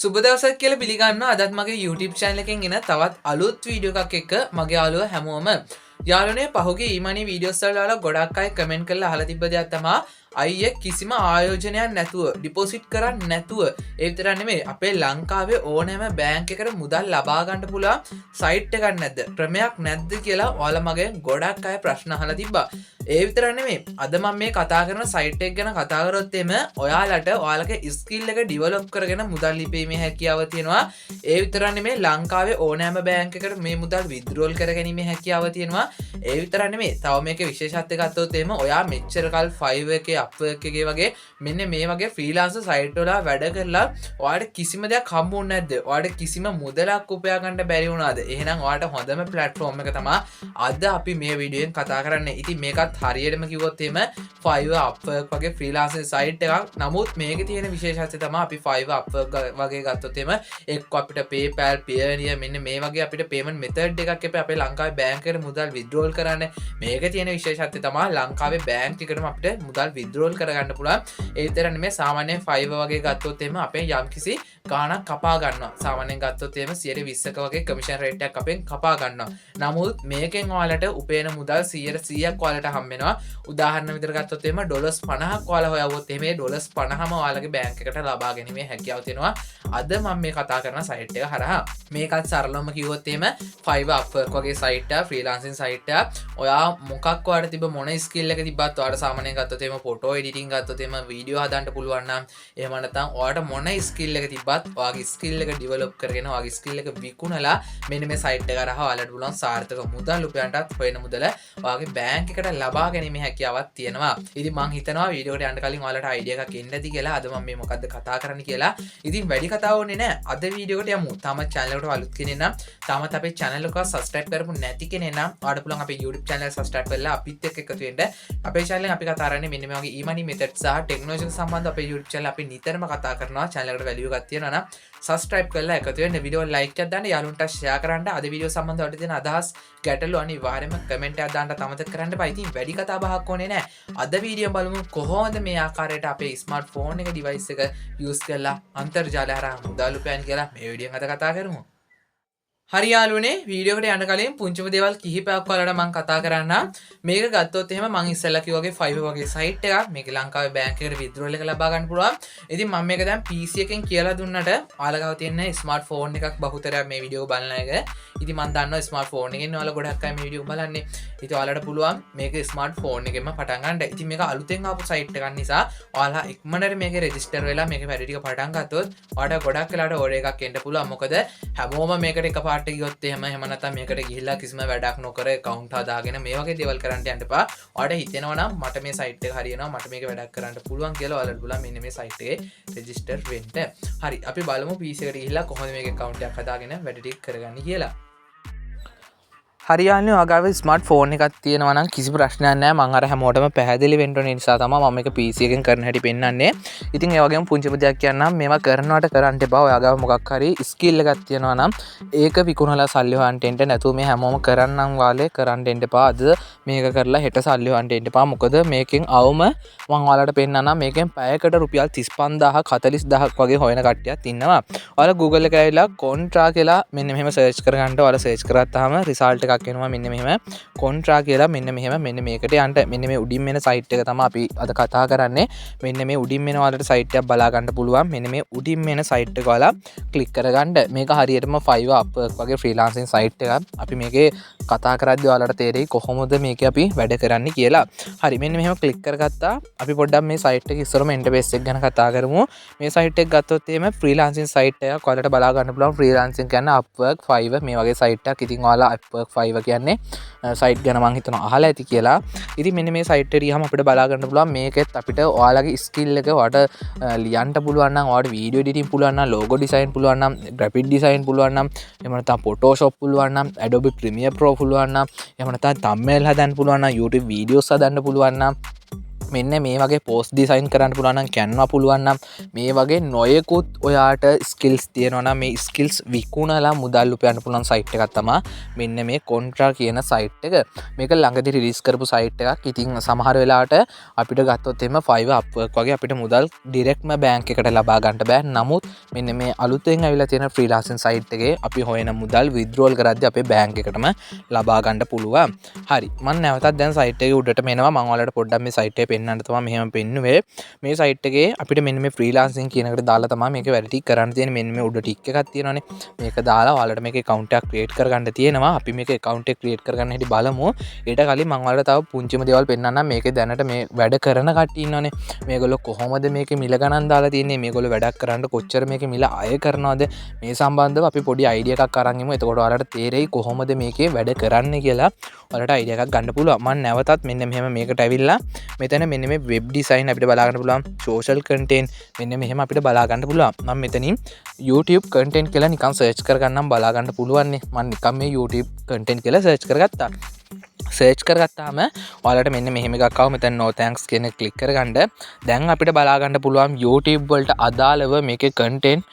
සුබ දවසක් කියලා පිළිගන්නවා. අදත් මගේ YouTube channel එකෙන් එන තවත් අලුත් වීඩියෝ එකක් එක්ක මගේ යාළුවෝ හැමෝම යාළුවනේ පහුගිය ඊමණි වීඩියෝස් වල ගොඩක් අය කමෙන්ට් කරලා අහලා තිබ්බ දෙයක් තමයි අයියේ කිසිම ආයෝජනයක් නැතුව ඩිපොසිට් කරන්නේ නැතුව ඒ විතරක් නෙමෙයි අපේ ලංකාවේ ඕනෑම බැංක් එකකට මුදල් ලබා ගන්න පුළුවන් සයිට් එකක් නැද්ද ක්‍රමයක් නැද්ද කියලා ඔයාලා මගෙන් ගොඩක් අය ප්‍රශ්න අහලා තිබ්බා. ඒ විතරක් නෙමෙයි අද මම මේ කතා කරන සයිට් එක ගැන කතා කරොත් එimhe ඔයාලට ඔයාලගේ ස්කිල් එක ඩෙවලොප් කරගෙන මුදල් ලිපීමේ හැකියාව තියෙනවා. ඒ විතරක් නෙමෙයි ලංකාවේ ඕනෑම බැංක් එකකට මේ මුදල් විත්ඩ්‍රෝල් කරගැනීමේ හැකියාව තියෙනවා. ඒ විතරක් නෙමෙයි තව මේකේ විශේෂත්වය ගත්තොත් එimhe ඔයා මෙච්චර කල් 5 එකේ අප්වර්ක් එකේ වගේ මෙන්න මේ වගේ ෆ්‍රීලාන්සර් සයිට් වල වැඩ කරලා ඔයාලට කිසිම දෙයක් හම්බුන්නේ නැද්ද? ඔයාලට කිසිම මුදලක් උපයා ගන්න බැරි වුණාද? එහෙනම් ඔයාලට හොඳම ප්ලැට්ෆෝම් එක තමයි අද අපි මේ වීඩියෝෙන් කතා කරන්නේ. ඉතින් මේකත් හරියටම කිව්වොත් එimhe Fiverr Upwork වගේ ෆ්‍රීලාන්සර් සයිට් එකක්. නමුත් මේකේ තියෙන විශේෂත්වය තමයි අපි Fiverr Upwork වගේ ගත්තොත් එimhe එක්ක අපිට PayPal, Payoneer මෙන්න මේ වගේ අපිට payment method එකක් අපේ ලංකාවේ බැංක් එකට මුදල් withdrawal කරන්න. මේකේ තියෙන විශේෂත්වය තමයි ලංකාවේ බැංක් එකටම අපිට මුදල් withdrawal කරගන්න පුළුවන්. ඒ විතර නෙමෙයි සාමාන්‍යයෙන් Fiverr වගේ ගත්තොත් එimhe අපේ යම්කිසි ගාණක් කපා ගන්නවා. සාමාන්‍යයෙන් ගත්තොත් එimhe 120ක වගේ කමිෂන් රේට් එකක් අපෙන් කපා ගන්නවා. නමුත් මේකෙන් ඔයාලට උපයන මුදල් 100%ක් ඔයාලට හම්බ වෙනවා. උදාහරණ විදිහට ගත්තොත් එimhe ඩොලර්ස් 50ක් ඔයාලා හොයවුවොත් එimhe ඩොලර්ස් 50ම ඔයාලගේ බැංක් එකට ලබා ගැනීමේ හැකියාව තියෙනවා. අද මම මේ කතා කරන සයිට් එක හරහා මේකත් සරලවම කිව්වොත් එimhe Fiverr Upwork වගේ සයිට් එක ෆ්‍රීලාන්සින් සයිට් එක. ඔයා මොකක් ඔයාලට තිබ්බ මොන ස්කිල් එක තිබ්බත් ඔයාලට සාමාන්‍යයෙන් ගත්තොත් එimhe ෆොටෝ එඩිටින් ගත්තොත් එimhe වීඩියෝ හදන්න පුළුවන් නම් එහෙම නැත්නම් ඔයාලට මොන ස්කිල් එක තිබ්බත් ඔයාගේ ස්කිල් එක ඩෙවලොප් කරගෙන ඔයාගේ ස්කිල් එක විකුණලා මෙන්න මේ සයිට් එක හරහා ඔයාලට පුළුවන් සාර්ථක මුදල් උපයන්නත් හොයන මුදල ඔයාගේ බැංක් එකට ලබා ගැනීමේ හැකියාවක් තියෙනවා. ඉතින් මම හිතනවා වීඩියෝ එකට යන්න කලින් ඔයාලට අයිඩියා එකක් එන්න ඇති කියලා. අද මම මේ මොකද්ද කතා කරන්න කියලා. ඉතින් වැඩි කතාව ඕනේ නැහැ. අද වීඩියෝ එකට යමු. තාම channel එකට අලුත් කෙනෙක් නම් තාමත් අපේ channel එක subscribe කරපු නැති කෙනෙක් නම් ඔයාලට පුළුවන් අපේ YouTube channel එක subscribe කරලා අපිත් එක්ක එකතු වෙන්න. අපේ channel එකෙන් අපි කතා කරන්නේ මෙන්න මේ වගේ e-money method සහ technology සම්බන්ධ අපේ YouTube channel අපි නිතරම කතා කරනවා. channel එකට value එකක් තියෙනවා නම් subscribe කරලා එකතු වෙන්න. වීඩියෝ like එකක් දාන්න, යාළුවන්ට share කරන්න. අද වීඩියෝ සම්බන්ධව ඔයාලට තියෙන අදහස් ගැටලු අනිවාර්යයෙන්ම comment එකක් දාන්න තමතක කරන්න එපා. ඉතින් වැඩි කතා බහක් ඕනේ නැහැ. අද වීඩියෝ බලමු කොහොමද මේ ආකාරයට අපේ ස්මාර්ට්ෆෝන් එක device එක use කරලා අන්තර්ජාලය හරහා මුදල් උපයන්න කියලා මේ වීඩියෝෙන් අද කතා කරමු. හරි යාළුවනේ වීඩියෝ එකට යන්න කලින් පුංචිම දේවල් කිහිපයක් ඔයාලට මම කතා කරන්න. මේක ගත්තොත් එහෙම මම ඉස්සෙල්ලා කිව්වා වගේ Fiverr වගේ සයිට් එකක්. මේක ලංකාවේ බැංක් එකකට withdrawal එක ලබා ගන්න පුළුවන්. ඉතින් මම මේක දැන් PC එකෙන් කියලා දුන්නට ඔයාලා ගාව තියෙන ස්මාර්ට් ෆෝන් එකක් බහුතරයක් මේ වීඩියෝ බලන එක. ඉතින් මම දන්නවා ස්මාර්ට් ෆෝන් එකෙන් ඔයාලා ගොඩක් අය මේ වීඩියෝ බලන්නේ. ඉතින් ඔයාලට පුළුවන් මේක ස්මාර්ට් ෆෝන් එකෙන්ම පටන් ගන්න. ඉතින් මේක අලුතෙන් ආපු සයිට් එකක් නිසා ඔයාලා ඉක්මනට මේක රෙජිස්ටර් වෙලා මේක වැඩ ටික පටන් ගත්තොත් ඔයාලට ගොඩක් වෙලාවට ඕඩර් එකක් එන්න පුළුවන්. මොකද හැමෝම මේකට එකපාරට ගියොත් එහෙම නැත්නම් මේකට ගිහිල්ලා කිසිම වැඩක් නොකර account හදාගෙන මේ වගේ දේවල් කරන්න යන්න එපා. ඔයාලට හිතෙනවා නම් මට මේ සයිට් එක හරියනවා මට මේක වැඩක් කරන්න පුළුවන් කියලා ඔයාලට පුළුවන් මෙන්න මේ සයිට් එකේ රෙජිස්ටර් වෙන්න. හරි අපි බලමු PC එකට ගිහිල්ලා කොහොමද මේක account එකක් හදාගෙන වැඩ ටික කරගන්නේ කියලා. හරියන්නේ ඔයාගාව ස්මාර්ට් ෆෝන් එකක් තියෙනවා නම් කිසි ප්‍රශ්නයක් නැහැ. මම අර හැමෝටම පැහැදිලි වෙන්න ඕන නිසා තමයි මම මේක PC එකෙන් කරන හැටි පෙන්නන්නේ. ඉතින් ඒ වගේම පුංචි දෙයක් කියන්නම් මේවා කරනවට කරන්න එපා. ඔයාගාව මොකක් හරි ස්කිල් එකක් තියෙනවා නම් ඒක විකුණලා සල්ලි හොයන්න එන්න නැතුව මේ හැමෝම කරන්නම් වාලේ කරන්න එන්න එපා. අද මේක කරලා හෙට සල්ලි හොයන්න එන්න එපා. මොකද මේකෙන් අවම මම ඔයාලට පෙන්නන්නම් මේකෙන් පැයකට රුපියල් 35000ක් 40000ක් වගේ හොයන කට්ටියක් ඉන්නවා. ඔයාලා Google එකේ ඇවිල්ලා කොන්ට්‍රා කියලා මෙන්න මෙහෙම සර්ච් කරගන්න. ඔයාලා සර්ච් කරාම රිසල්ට් එකක් එනවා මෙන්න මෙහෙම කොන්ට්‍රා කියලා මෙන්න මෙහෙම මෙන්න මේකට යන්න. මෙන්න මේ උඩින් වෙන සයිට් එක තමයි අපි අද කතා කරන්නේ. මෙන්න මේ උඩින් වෙන ඔයාලට සයිට් එකක් බලා ගන්න පුළුවන්. මෙන්න මේ උඩින් වෙන සයිට් එක ඔයාලා ක්ලික් කරගන්න. මේක හරියටම Fiverr Upwork වගේ ෆ්‍රීලාන්සින් සයිට් එකක්. අපි මේකේ කතා කරද්දී ඔයාලට තේරෙයි කොහොමද මේක අපි වැඩ කරන්නේ කියලා. හරි මෙන්න මෙහෙම ක්ලික් කරගත්තා. අපි පොඩ්ඩක් මේ සයිට් එක ඉස්සරම ඉන්ටර්ෆේස් එක ගැන කතා කරමු. මේ සයිට් එක ගත්තොත් එහෙම ෆ්‍රීලාන්සින් සයිට් එකක්. ඔයාලට බලා ගන්න පුළුවන් ෆ්‍රීලාන්සින් කියන්නේ Upwork Fiverr මේ වගේ සයිට් එකක්. ඉතින් ඔයාලා Upwork Fiverr කියන්නේ සයිට් ගැන මං හිතනවා අහලා ඇති කියලා. ඉතින් මෙන්න මේ සයිට් එකට ගියාම අපිට බලා ගන්න පුළුවන් මේකෙත් අපිට ඔයාලගේ ස්කිල් එක ඔයාලට ලියන්න පුළුවන් නම් ඔයාලට වීඩියෝ එඩිටින් පුළුවන් නම් ලෝගෝ ඩිසයින් පුළුවන් නම් ග්‍රැෆික් ඩිසයින් පුළුවන් නම් එහෙම නැත්නම් Photoshop පුළුවන් නම් Adobe Premiere Pro පුළුවන් නම් එහෙම නැත්නම් thumbnail හදන්න පුළුවන් නම් YouTube videos හදන්න පුළුවන් නම් මෙන්න මේ වගේ පෝස් ඩිසයින් කරන්න පුළුවන් නම් Canva පුළුවන් නම් මේ වගේ නොයෙකුත් ඔයාට ස්කිල්ස් තියෙනවා නම් මේ ස්කිල්ස් විකුණලා මුදල් උපයන්න පුළුවන් සයිට් එකක් තමයි මෙන්න මේ කොන්ට්‍රා කියන සයිට් එක. මේක ළඟදී රිලීස් කරපු සයිට් එකක්. ඉතින් සමහර වෙලාවට අපිට ගත්තොත් එimhe Fiverr Upwork වගේ අපිට මුදල් ඩිරෙක්ට්ම බැංක් එකට ලබා ගන්න බෑ. නමුත් මෙන්න මේ අලුතෙන් ඇවිල්ලා තියෙන ෆ්‍රීලාන්සින් සයිට් එකේ අපි හොයන මුදල් විත්ඩ්‍රෝල් කරද්දී අපේ බැංක් එකටම ලබා ගන්න පුළුවන්. හරි. මම නැවතත් දැන් සයිට් එකේ උඩට මෙනවා. මම ඔයාලට පොඩ්ඩක් මේ සයිට් එක පෙන්නන්න තමයි මෙහෙම පෙන්නුවේ. මේ සයිට් එකේ අපිට මෙන්න මේ ෆ්‍රීලාන්සින් කියන එකට දාලා තමයි මේක වැඩ ටික කරන්න තියෙන්නේ. මෙන්න මේ උඩ ටික් එකක් තියෙනවානේ. මේක දාලා ඔයාලට මේකේ account එකක් create කරගන්න තියෙනවා. අපි මේකේ account එක create කරගන්න හැටි බලමු. ඊට කලින් මම ඔයාලට තව පුංචිම දේවල් පෙන්නන්නම්. මේකේ දැනට මේ වැඩ කරන කට්ටිය ඉන්නවනේ. මේගොල්ලෝ කොහොමද මේකේ මිල ගණන් දාලා තියෙන්නේ? මේගොල්ලෝ වැඩක් කරන්න කොච්චර මේකේ මිල අය කරනවද? මේ සම්බන්ධව අපි පොඩි අයිඩියා එකක් අරන් ඉමු. එතකොට ඔයාලට තේරෙයි කොහොමද මේකේ වැඩ කරන්නේ කියලා. ඔයාලට අයිඩියා එකක් ගන්න පුළුවන්. මම නැවතත් මෙන්න මෙහෙම මේකට ඇවිල්ලා මෙතන මෙන්න මේ වෙබ් ඩිසයින් අපිට බලා ගන්න පුළුවන්. සෝෂල් කන්ටෙන්ට් මෙන්න මෙහෙම අපිට බලා ගන්න පුළුවන්. මම මෙතනින් YouTube content කියලා නිකන් සර්ච් කරගන්නම් බලා ගන්න පුළුවන් නේ. මම නිකන් මේ YouTube content කියලා සර්ච් කරගත්තා. සර්ච් කරගත්තාම ඔයාලට මෙන්න මෙහෙම එකක් ආව. මෙතන no thanks කියන එක ක්ලික් කරගන්න. දැන් අපිට බලා ගන්න පුළුවන් YouTube වලට අදාළව මේකේ content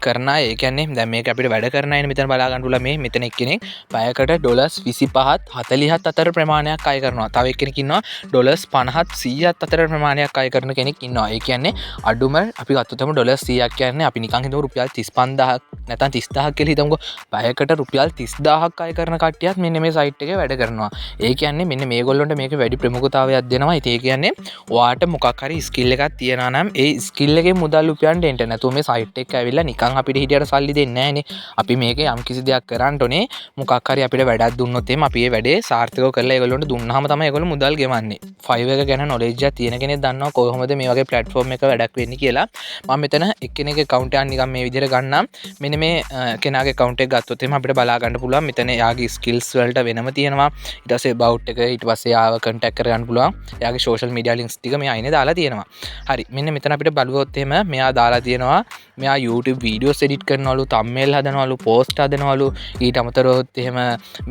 කරන අය. ඒ කියන්නේ දැන් මේක අපිට වැඩ කරන අයනේ මෙතන බලා ගන්න පුළුවන්. මේ මෙතන එක්කෙනෙක් පැයකට $25ත් 40ත් අතර ප්‍රමාණයක් අය කරනවා. තව එක්කෙනෙක් ඉන්නවා $50ත් 100ත් අතර ප්‍රමාණයක් අය කරන කෙනෙක් ඉන්නවා. ඒ කියන්නේ අඩුම අපි ගත්තොතම $100ක් කියන්නේ අපි නිකන් හිතමු රුපියල් 35000ක් නැත්නම් 30000ක් කියලා හිතමුකෝ. පැයකට රුපියල් 30000ක් අය කරන කට්ටියත් මෙන්න මේ සයිට් එකේ වැඩ කරනවා. ඒ කියන්නේ මෙන්න මේගොල්ලන්ට මේක වැඩි ප්‍රමුඛතාවයක් දෙනවා. ඉතින් ඒ කියන්නේ ඔයාට මොකක් හරි ස්කිල් එකක් තියනවා නම් ඒ ස්කිල් එකේ මුදල් උපයන්න එන්න නැතුව මේ සයිට් එක ඇවිල්ලා නිකන් අපිට හිටියට සල්ලි දෙන්නේ නැහනේ. අපි මේකේ යම් කිසි දෙයක් කරන්න ඕනේ. මොකක් හරි අපිට වැඩක් දුන්නොත් එimhe අපි ඒ වැඩේ සාර්ථකව කරලා ඒගොල්ලන්ට දුන්නාම තමයි ඒගොල්ලෝ මුදල් ගෙවන්නේ. Fiverr එක ගැන knowledge එකක් තියෙන කෙනෙක් දන්නවා කොහොමද මේ වගේ platform එක වැඩක් වෙන්නේ කියලා. මම මෙතන එක්කෙනෙක්ගේ account එක නිකන් මේ විදිහට ගන්නම්. මෙන්න මේ කෙනාගේ account එක ගත්තොත් එimhe අපිට බලා ගන්න පුළුවන්. මෙතන යාගේ skills වලට වෙනම තියෙනවා. ඊට පස්සේ about එක ඊට පස්සේ ආව contact කරගන්න පුළුවන්. එයාගේ social media links ටික මෙයා අයිනේ දාලා තියෙනවා. හරි. මෙන්න මෙතන අපිට බලුවොත් එහෙම මෙයා දාලා තියෙනවා. මෙයා YouTube videos edit කරනවලු, thumbnail හදනවලු, post හදනවලු. ඊට අමතරව එහෙම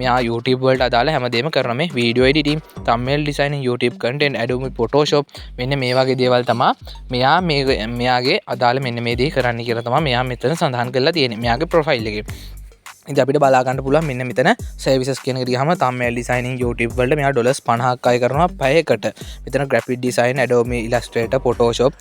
මෙයා YouTube වලට අදාළ හැමදේම කරනවා. මේ video editing, thumbnail designing, YouTube content, Adobe Photoshop මෙන්න මේ වගේ දේවල් තමයි මෙයා මෙයාගේ අදාළ මෙන්න මේ දේ කරන්න කියලා තමයි මෙයා මෙතන සඳහන් කරලා තියෙන්නේ. මෙයාගේ profile එකේ. ඉතින් අපිට බලා ගන්න පුළුවන් මෙන්න මෙතන services කියන එකට ගියාම thumbnail designing YouTube වලට මෙයා $50ක් අය කරනවා පැයකට. මෙතන graphic design, Adobe Illustrator, Photoshop,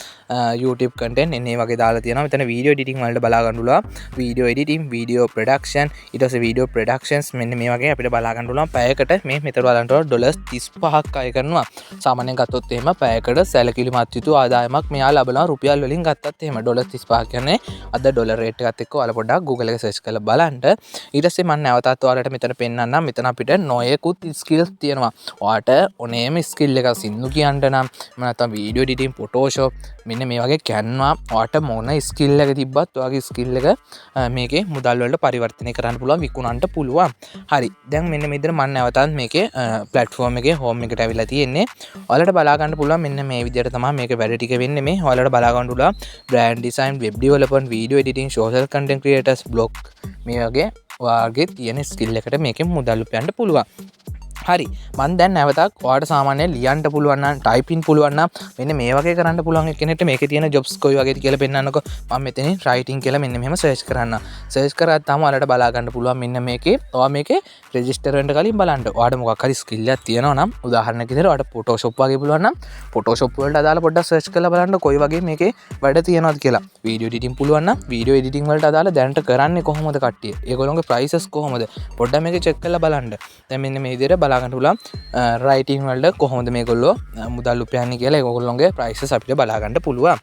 YouTube content එන්නේ වගේ දාලා තියෙනවා. මෙතන video editing වලට බලා ගන්න පුළුවන්. video editing, video production, ඊට පස්සේ video productions මෙන්න මේ වගේ අපිට බලා ගන්න පුළුවන් පැයකට මේ මෙතන බලනකොට $35ක් අය කරනවා. සාමාන්‍යයෙන් ගත්තොත් එහෙම පැයකට සැලකිලිමත් යුතු ආදායමක් මෙයා ලබනවා. රුපියල් වලින් ගත්තත් එහෙම $35 කියන්නේ අද ඩොලර් රේට් එකත් එක්ක ඔයාලා පොඩ්ඩක් Google එක search කරලා බලන්න. ඊට පස්සේ මම නැවතත් ඔයාලට මෙතන පෙන්නන්නම්. මෙතන අපිට නොයෙකුත් ස්කිල්ස් තියෙනවා. ඔයාට ඕනෑම ස්කිල් එකක් සින්දු කියන්න නම් නැත්නම් වීඩියෝ එඩිටින්, ෆොටෝෂොප් මෙන්න මේ වගේ Canva ඔයාට මොන ස්කිල් එක තිබ්බත් ඔයාගේ ස්කිල් එක මේකේ මුදල් වලට පරිවර්තනය කරන්න පුළුවන්, විකුණන්න පුළුවන්. හරි. දැන් මෙන්න මේ විදිහට මම නැවතත් මේකේ platform එකේ home එකට ඇවිල්ලා තියෙන්නේ. ඔයාලට බලා ගන්න පුළුවන් මෙන්න මේ විදිහට තමයි මේක වැඩ ටික වෙන්නේ. මේ ඔයාලට බලා ගන්න පුළුවන් brand design, web development, video editing, social content creators, blog මේ වගේ ඔයාගේ තියෙන ස්කිල් එකට මේකෙන් මුදල් උපයන්න පුළුවන්. හරි. මම දැන් නැවතත් ඔයාලට සාමාන්‍යයෙන් ලියන්න පුළුවන් නම්, typing පුළුවන් නම් මෙන්න මේ වගේ කරන්න පුළුවන් කෙනෙක්ට මේකේ තියෙන jobs කොයි වගේද කියලා පෙන්නන්නකො. මම මෙතනින් writing කියලා මෙන්න මෙහෙම search කරන්න. search කරාම ඔයාලට බලා ගන්න පුළුවන් මෙන්න මේකේ ඔයා මේකේ register වෙන්න කලින් බලන්න. ඔයාට මොකක් හරි skill එකක් තියෙනවා නම් උදාහරණයක් විදිහට ඔයාට Photoshop වගේ පුළුවන් නම් Photoshop වලට අදාළ පොඩ්ඩක් search කරලා බලන්න කොයි වගේ මේකේ වැඩ තියෙනවද කියලා. video editing පුළුවන් නම් video editing වලට අදාළ දැනට කරන්නේ කොහොමද කට්ටිය? ඒගොල්ලෝගේ prices කොහොමද? පොඩ්ඩක් මේක check කරලා බලන්න. දැන් මෙන්න මේ විදිහට බලා ගන්න පුළුවන් writing වලට කොහොමද මේගොල්ලෝ මුදල් උපයන්නේ කියලා ඒගොල්ලෝගේ prices අපිට බලා ගන්න පුළුවන්.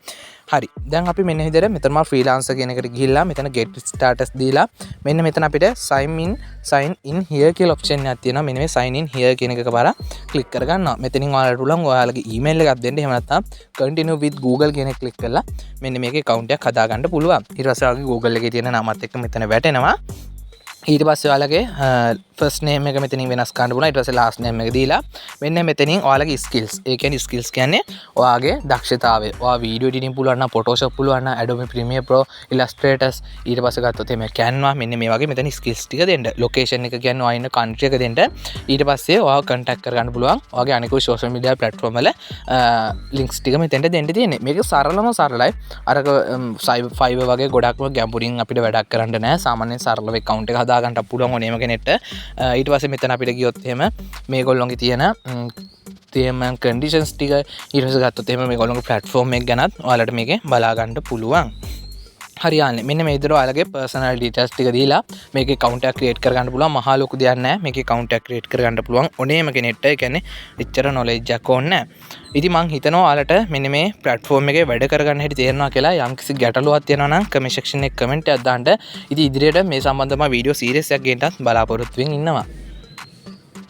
හරි. දැන් අපි මෙන්න විදිහට මෙතන මම freelancer කියන එකට ගිහිල්ලා මෙතන get status දීලා මෙන්න මෙතන අපිට sign in here කියලා option එකක් තියෙනවා. මෙන්න මේ sign in here කියන එක එකපාර click කරගන්නවා. මෙතනින් ඔයාලට පුළුවන් ඔයාලගේ email එකක් දෙන්න. එහෙම නැත්නම් continue with Google කියන එක click කරලා මෙන්න මේකේ account එකක් හදා ගන්න පුළුවන්. ඊට පස්සේ ඔයාලගේ Google එකේ තියෙන නමත් එක්ක මෙතන වැටෙනවා. ඊට පස්සේ ඔයාලගේ ෆස්ට් නේම් එක මෙතනින් වෙනස් කරන්න පුළුවන්. ඊට පස්සේ ලාස්ට් නේම් එක දීලා මෙන්න මෙතනින් ඔයාලගේ ස්කිල්ස්. ඒ කියන්නේ ස්කිල්ස් කියන්නේ ඔයාගේ දක්ෂතාවය. ඔයා වීඩියෝ එඩිටින් පුළුවන් නම් Photoshop පුළුවන් නම් Adobe Premiere Pro, Illustrator ඊට පස්සේ ගත්තොත් එමේ Canva මෙන්න මේ වගේ මෙතන ස්කිල්ස් ටික දෙන්න. ලොකේෂන් එක කියන්නේ ඔයා ඉන්න කන්ට්‍රි එක දෙන්න. ඊට පස්සේ ඔයාව කන්ටැක්ට් කරගන්න පුළුවන්. ඔයාගේ අනිකුත් සෝෂල් මීඩියා ප්ලැට්ෆෝම් වල ලින්ක්ස් ටික මෙතෙන්ට දෙන්න තියෙන්නේ. මේක සරලයි. අරක Fiverr වගේ ගොඩක්ම ගැඹුරින් අපිට වැඩක් කරන්න නෑ. සාමාන්‍යයෙන් සරලව account එක හදා ගන්න පුළුවන් ඕනෑම කෙනෙක්ට. ඊට පස්සේ මෙතන අපිට ගියොත් එහෙම මේගොල්ලෝගේ තියෙන කන්ඩිෂන්ස් ටික ඊට පස්සේ ගත්තොත් එහෙම මේගොල්ලෝගේ platform එක ගැනත් ඔයාලට මේකේ බලා ගන්න පුළුවන්. හරියන්නේ මෙන්න මේ විදිහට ඔයාලගේ personal details ටික දීලා මේකේ account එකක් create කරගන්න පුළුවන්. මහා ලොකු දෙයක් නෑ. මේකේ account එකක් create කරගන්න පුළුවන් ඕනෑම කෙනෙක්ට. ඒ කියන්නේ එච්චර knowledge එකක් ඕනේ නෑ. ඉතින් මං හිතනවා ඔයාලට මෙන්න මේ platform එකේ වැඩ කරගන්න හැටි තේරෙනවා කියලා. යම්කිසි ගැටලුවක් තියෙනවා නම් comment section එකේ comment එකක් දාන්න. ඉතින් ඉදිරියට මේ සම්බන්ධව වීඩියෝ series එකක් ගෙන්නත් බලාපොරොත්තු වෙමින් ඉන්නවා.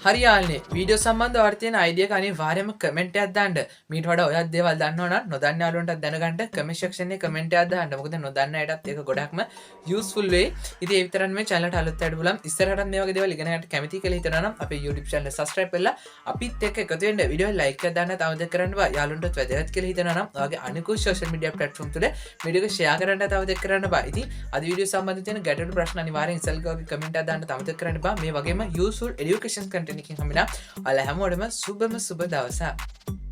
හරි යාළුවනේ වීඩියෝ සම්බන්ධව ඔයාලට තියෙන අයිඩියා එක අනිවාර්යයෙන්ම කමෙන්ට් එකක් දාන්න. මීට වඩා ඔයත් දේවල් දන්නව නම් නොදන්න යාළුවන්ටත් දැනගන්න කමෙන්ට් සෙක්ෂන් එකේ කමෙන්ට් එකක් දාන්න. මොකද නොදන්න අයටත් ඒක ගොඩක්ම යූස්ෆුල් වෙයි. ඉතින් ඒ විතරක් නෙමෙයි channel එකට අලුත් අයට බලන්න ඉස්සරහටත් මේ වගේ දේවල් ඉගෙන ගන්න කැමති කියලා හිතනවා නම් අපේ YouTube channel subscribe කරලා අපිත් එක්ක එකතු වෙන්න. වීඩියෝ like එකක් දාන්න තවද කරන්න බා. යාළුවන්ටත් වැදගත් කියලා හිතනවා නම් ඔයාගේ අනිකුත් social media platform තුල වීඩියෝ එක share කරන්න තවද කරන්න බා. ඉතින් අද වීඩියෝ සම්බන්ධ තියෙන ගැටළු ප්‍රශ්න අනිවාර්යෙන් ඉස්සල්ගාගේ කමෙන්ට් එකක් දාන්න තවද කරන්න බා. මේ වගේම useful education content එකකින් හම්බෙනවා. ඔයාලා හැමෝටම සුබම සුබ දවසක්.